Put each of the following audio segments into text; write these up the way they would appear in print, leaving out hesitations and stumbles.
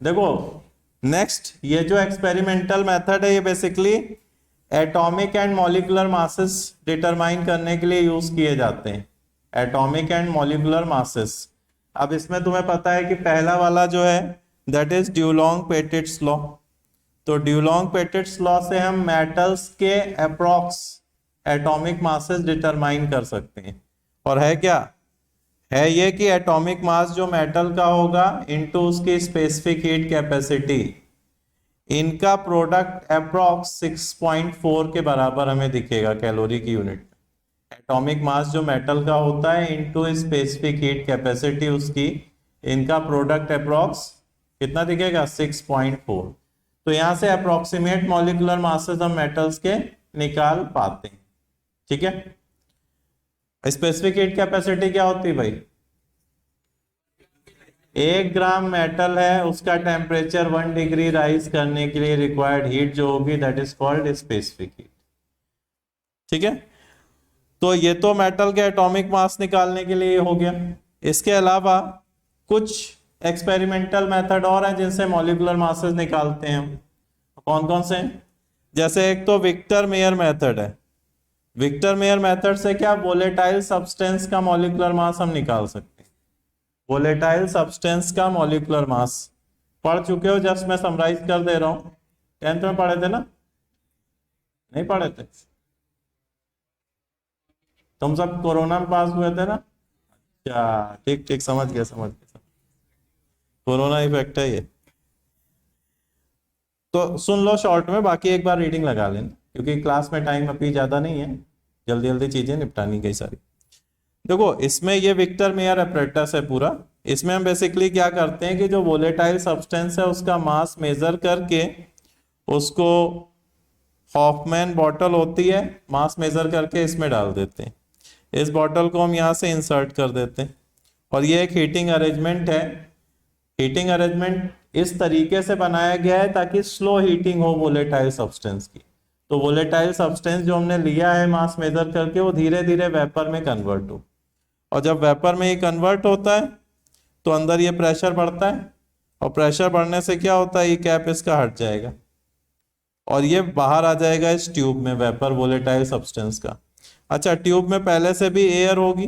देखो नेक्स्ट, ये जो एक्सपेरिमेंटल मेथड है ये basically atomic and molecular masses determine करने के लिए यूज किए जाते हैं, एटॉमिक एंड मॉलिक्यूलर मासेस। अब इसमें तुम्हें पता है कि पहला वाला जो है दैट इज ड्यूलोंग पेटिट्स लॉ। तो ड्यूलोंग पेटिट्स लॉ से हम मेटल्स के अप्रॉक्स एटॉमिक मासेस डिटरमाइन कर सकते हैं। और है क्या, है ये कि एटॉमिक मास जो मेटल का होगा इनटू उसकी स्पेसिफिक हीट कैपेसिटी, इनका प्रोडक्ट अप्रॉक्स 6.4 के बराबर हमें दिखेगा कैलोरी की यूनिट में। एटॉमिक मास जो मेटल का होता है इनटू स्पेसिफिक हीट कैपेसिटी उसकी, इनका प्रोडक्ट अप्रॉक्स कितना दिखेगा 6.4। तो यहां से अप्रोक्सीमेट मॉलिक्यूलर मासेस हम मेटल्स के निकाल पाते हैं। ठीक है। स्पेसिफिक हीट कैपेसिटी क्या होती है भाई, 1 ग्राम मेटल है उसका टेम्परेचर 1 डिग्री राइज करने के लिए रिक्वायर्ड हीट जो होगी that is called specific heat. ठीक है, तो ये तो मेटल के एटॉमिक मास निकालने के लिए हो गया। इसके अलावा कुछ एक्सपेरिमेंटल मेथड और हैं जिनसे मॉलिक्यूलर मासेस निकालते हैं हम। कौन कौन से हैं, जैसे एक तो विक्टर मेयर मेथड है। विक्टर मेयर मेथड से क्या, वोलेटाइल सब्सटेंस का मॉलिक्यूलर मास हम निकाल सकते हैं। वोलेटाइल सब्सटेंस का मॉलिक्यूलर मास पढ़ चुके हो, जस्ट मैं समराइज कर दे रहा हूं। 10th में पढ़े थे ना, नहीं पढ़े थे? तुम सब कोरोना में पास हुए थे ना? अच्छा ठीक ठीक, समझ गया समझ गया, कोरोना इफेक्ट है ये। तो सुन लो शॉर्ट में, बाकी एक बार रीडिंग लगा लेना क्योंकि क्लास में टाइम अभी ज्यादा नहीं है, जल्दी जल्दी चीजें निपटानी कई सारी। देखो इसमें ये विक्टर मेयर अपरेटस है पूरा। इसमें हम बेसिकली क्या करते हैं कि जो वोलेटाइल सब्सटेंस है उसका मास मेजर करके उसको हॉफमैन बॉटल होती है, मास मेजर करके इसमें डाल देते हैं। इस बॉटल को हम यहाँ से इंसर्ट कर देते हैं और ये एक हीटिंग अरेंजमेंट है। हीटिंग अरेंजमेंट इस तरीके से बनाया गया है ताकि स्लो हीटिंग हो वोलेटाइल सब्सटेंस की। तो वोलेटाइल सब्सटेंस जो हमने लिया है मास मेजर करके वो धीरे धीरे वेपर में कन्वर्ट हो, और जब वेपर में ये कन्वर्ट होता है तो अंदर ये प्रेशर बढ़ता है, और प्रेशर बढ़ने से क्या होता है, ये कैप इसका हट जाएगा और ये बाहर आ जाएगा इस ट्यूब में, वेपर वोलेटाइल सब्सटेंस का। अच्छा, ट्यूब में पहले से भी एयर होगी,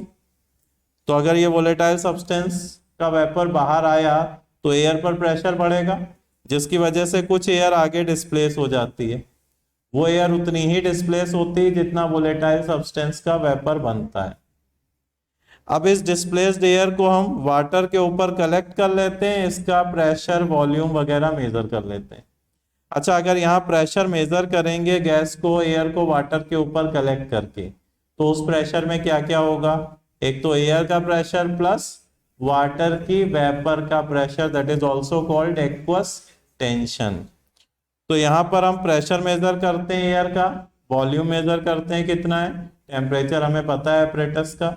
तो अगर ये वोलेटाइल सब्सटेंस का वेपर बाहर आया तो एयर पर प्रेशर बढ़ेगा, जिसकी वजह से कुछ एयर आगे डिस्प्लेस हो जाती है। वो एयर उतनी ही डिस्प्लेस होती है जितना वोलेटाइल सब्सटेंस का वेपर बनता है। अब इस डिस्प्लेस्ड एयर को हम वाटर के ऊपर कलेक्ट कर लेते हैं, इसका प्रेशर वॉल्यूम वगैरह मेजर कर लेते हैं। अच्छा, अगर यहाँ प्रेशर मेजर करेंगे गैस को, एयर को वाटर के ऊपर कलेक्ट करके, तो उस प्रेशर में क्या क्या होगा, एक तो एयर का प्रेशर प्लस वाटर की वेपर का pressure, that is also called aqueous tension. तो यहाँ पर हम प्रेशर मेजर करते हैं एयर का, वॉल्यूम मेजर करते हैं कितना है, टेम्परेचर हमें पता है एपरेटस का।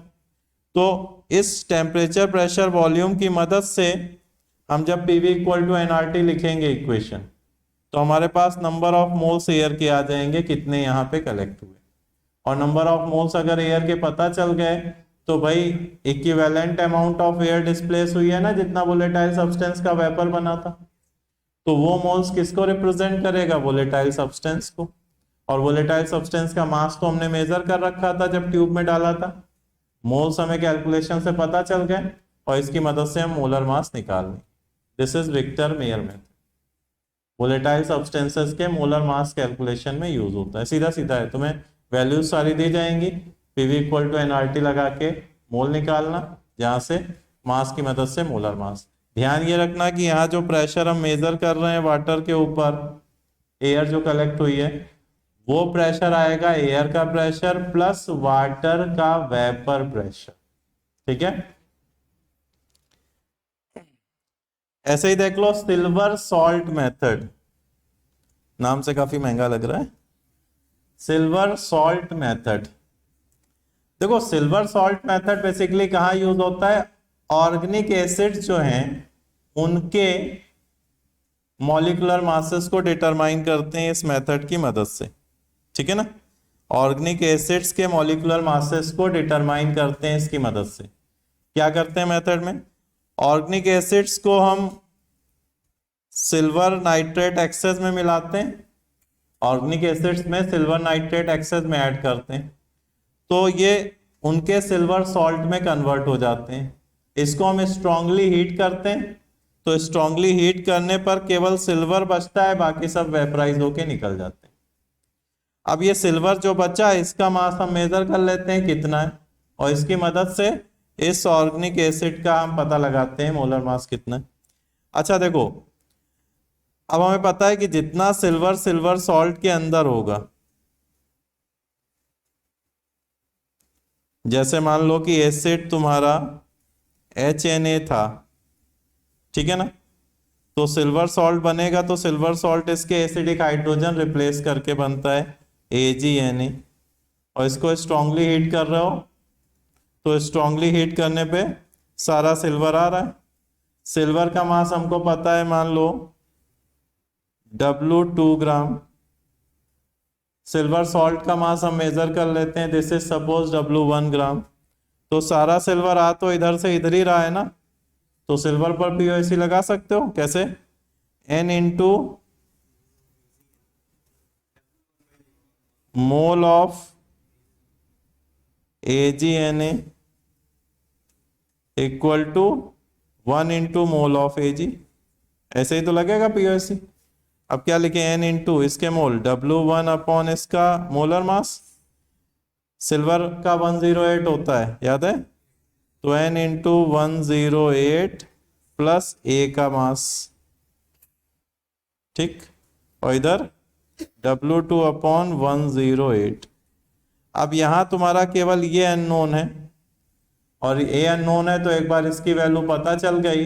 तो इस टेम्परेचर प्रेशर वॉल्यूम की मदद से हम जब पीवी इक्वल टू एनआरटी लिखेंगे इक्वेशन, तो हमारे पास नंबर ऑफ मोल्स एयर के आ जाएंगे कितने यहाँ पे कलेक्ट हुए। और नंबर ऑफ मोल्स अगर एयर के पता चल गए तो भाई equivalent amount of air displace हुई है ना, जितना वोलेटाइल सब्सटेंस का वेपर बना था, तो वो मोल्स किसको रिप्रेजेंट करेगा, वोलेटाइल सब्सटेंस को। और वोलेटाइल सब्सटेंस का मास तो हमने मेजर कर रखा था जब ट्यूब में डाला था, मोल्स हमें कैलकुलेशन से पता चल गए और इसकी मदद से हम मोलर मास निकाल लें। This is Victor Meyer method. Volatile substances के मोलर मास कैलकुलेशन में यूज होता है, सीधा सीधा है, तुम्हें वैल्यूज सारी दी जाएंगी, पीवी इक्वल टू एनआरटी लगा के मोल निकालना, जहां से मास की मदद से मोलर मास। ध्यान ये रखना कि यहाँ जो प्रेशर हम मेजर कर रहे हैं वाटर के ऊपर, एयर जो कलेक्ट हुई है, वो प्रेशर आएगा एयर का प्रेशर प्लस वाटर का वेपर प्रेशर। ठीक है, ऐसे ही देख लो सिल्वर सॉल्ट मेथड, नाम से काफी महंगा लग रहा है, सिल्वर सॉल्ट मेथड। देखो सिल्वर सॉल्ट मेथड बेसिकली कहाँ यूज होता है, ऑर्गेनिक एसिड्स जो हैं उनके मॉलिक्यूलर मासेस को डिटरमाइन करते हैं इस मेथड की मदद से। ठीक है ना, ऑर्गेनिक एसिड्स के मॉलिक्यूलर मासेस को डिटरमाइन करते हैं इसकी मदद से। क्या करते हैं मेथड में, ऑर्गेनिक एसिड्स को हम सिल्वर नाइट्रेट एक्सेस में मिलाते हैं, ऑर्गेनिक एसिड्स में सिल्वर नाइट्रेट एक्सेस में ऐड करते हैं, तो ये उनके सिल्वर सॉल्ट में कन्वर्ट हो जाते हैं। इसको हम स्ट्रांगली हीट करते हैं, तो स्ट्रांगली हीट करने पर केवल सिल्वर बचता है, बाकी सब वेपराइज होके निकल जाते हैं। अब ये सिल्वर जो बचा है इसका मास हम मेजर कर लेते हैं कितना है, और इसकी मदद से इस ऑर्गेनिक एसिड का हम पता लगाते हैं मोलर मास कितना है। अच्छा देखो, अब हमें पता है कि जितना सिल्वर सिल्वर सॉल्ट के अंदर होगा, जैसे मान लो कि एसिड तुम्हारा HNA था, ठीक है ना, तो सिल्वर सॉल्ट बनेगा तो सिल्वर सॉल्ट इसके एसिडिक हाइड्रोजन रिप्लेस करके बनता है AgNA, और इसको स्ट्रांगली हीट कर रहे हो तो स्ट्रांगली हीट करने पे सारा सिल्वर आ रहा है। सिल्वर का मास हमको पता है, मान लो W2 ग्राम। सिल्वर सॉल्ट का मास हम मेजर कर लेते हैं, दिस इज सपोज W1 ग्राम। तो सारा सिल्वर आ तो इधर से इधर ही रहा है ना, तो सिल्वर पर POC लगा सकते हो कैसे, N into mole of AgNA equal to 1 into mole of Ag, ऐसे ही तो लगेगा POC। अब क्या लिखे, N इंटू इसके मोल, W1 अपॉन इसका मोलर मास, सिल्वर का 108 होता है याद है, तो N इंटू 108 प्लस A का मास, ठीक, और इधर W2 अपॉन 108। अब यहां तुम्हारा केवल ये अननोन है और A अननोन है, तो एक बार इसकी वैल्यू पता चल गई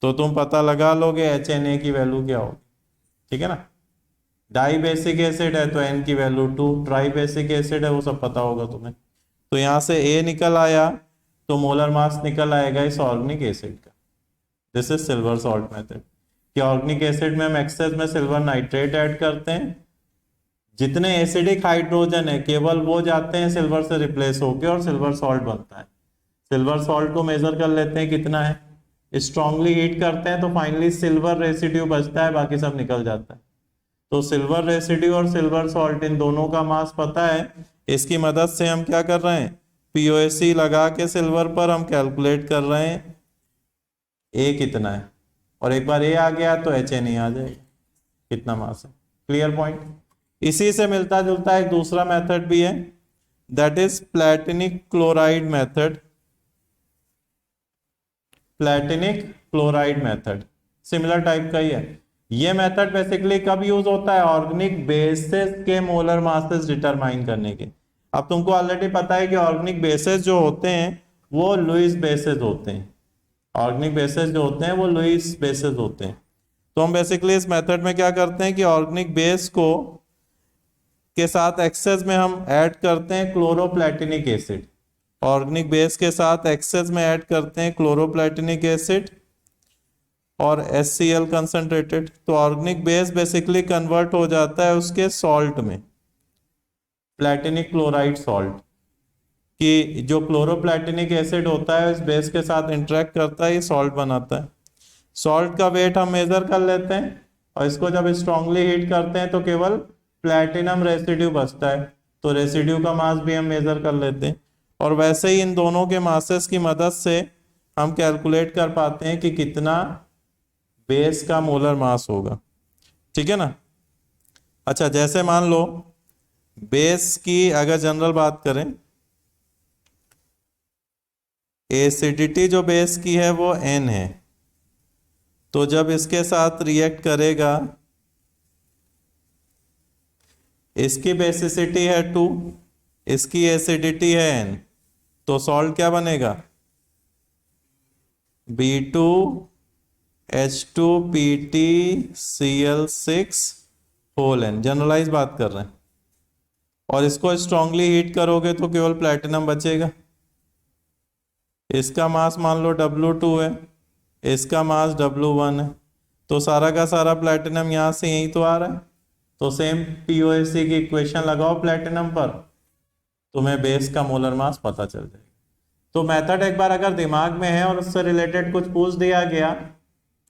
तो तुम पता लगा लोगे HNA की वैल्यू क्या होगी, ठीक है ना। डाई बेसिक एसिड है तो N की वैल्यू 2, ट्राई बेसिक एसिड है वो सब पता होगा तुम्हें। तो यहां से A निकल आया तो मोलर मास निकल आएगा इस ऑर्गेनिक एसिड का। This is silver salt method कि ऑर्गेनिक एसिड में हम एक्सेस में सिल्वर नाइट्रेट ऐड करते हैं, जितने एसिडिक हाइड्रोजन है केवल वो जाते हैं सिल्वर से रिप्लेस होके और सिल्वर सॉल्ट बनता है। सिल्वर सॉल्ट को मेजर कर लेते हैं कितना है, स्ट्रांगली हीट करते हैं तो फाइनली सिल्वर रेसिड्यू बचता है, बाकी सब निकल जाता है। तो सिल्वर रेसिड्यू और सिल्वर सॉल्ट इन दोनों का मास पता है, इसकी मदद से हम क्या कर रहे हैं, POC लगा के सिल्वर पर हम कैलकुलेट कर रहे हैं A कितना है, और एक बार A आ गया तो HNA आ जाएगा कितना मास है। Clear point. इसी से मिलता जुलता एक दूसरा मेथड भी है, that is platinic chloride method. Platinic chloride method similar type का ही है। ये मेथड बेसिकली कब यूज होता है, ऑर्गेनिक बेसेस के मोलर मासेस डिटरमाइन करने के। अब तुमको ऑलरेडी पता है कि ऑर्गेनिक बेसेस जो होते हैं वो लुईस बेसेस होते हैं, ऑर्गेनिक बेसेस जो होते हैं वो लुईस बेसेस होते हैं। तो हम बेसिकली इस मेथड में क्या करते हैं कि ऑर्गेनिक बेस को के साथ एक्सेस में हम ऐड करते हैं क्लोरोप्लैटिनिक एसिड, ऑर्गेनिक बेस के साथ एक्सेस में ऐड करते हैं क्लोरोप्लैटिनिक एसिड और HCl कंसंट्रेटेड। तो ऑर्गेनिक बेस बेसिकली कन्वर्ट हो जाता है उसके सॉल्ट में, प्लैटिनिक क्लोराइड सॉल्ट, कि जो क्लोरोप्लैटिनिक एसिड होता है इस बेस के साथ इंटरेक्ट करता है, ये सॉल्ट बनाता है। सॉल्ट का वेट हम मेजर कर लेते हैं और इसको जब स्ट्रांगली हीट करते हैं तो केवल प्लैटिनम रेसिड्यू बचता है, तो रेसिड्यू का मास भी हम मेजर कर लेते हैं। और वैसे ही इन दोनों के मासेस की मदद से हम कैलकुलेट कर पाते हैं कि कितना बेस का मोलर मास होगा, ठीक है ना। अच्छा, जैसे मान लो बेस की अगर जनरल बात करें, एसिडिटी जो बेस की है वो N है, तो जब इसके साथ रिएक्ट करेगा, इसकी बेसिसिटी है 2, इसकी एसिडिटी है N, तो सॉल्ट क्या बनेगा, B2H2PtCl6 होल N। जनरलाइज बात कर रहे हैं। और इसको स्ट्रांगली हीट करोगे तो केवल प्लैटिनम बचेगा। इसका मास मान लो W2 है, इसका मास W1 है, तो सारा का सारा प्लैटिनम यहां से यहीं तो आ रहा है। तो सेम POC की इक्वेशन लगाओ प्लैटिनम पर, तुम्हें बेस का मोलर मास पता चल जाएगा। तो मेथड एक बार अगर दिमाग में है और उससे रिलेटेड कुछ पूछ दिया गया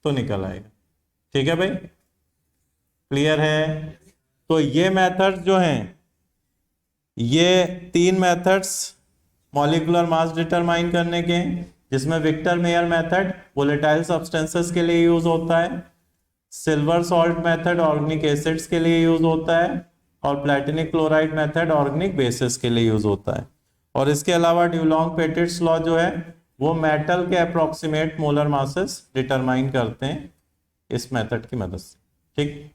तो निकल आएगा। ठीक है भाई, क्लियर है। तो ये मेथड्स जो हैं, ये 3 मेथड्स मॉलिक्यूलर मास डिटरमाइन करने के हैं, जिसमें Victor Meyer method volatile substances के लिए यूज होता है, silver salt method organic acids के लिए यूज होता है, और platinic chloride method organic bases के लिए यूज होता है। और इसके अलावा ड्यूलॉन्ग पेटिट्स लॉ जो है वो मेटल के अप्रोक्सीमेट मोलर मासेस डिटरमाइन करते हैं इस मेथड की मदद से। ठीक।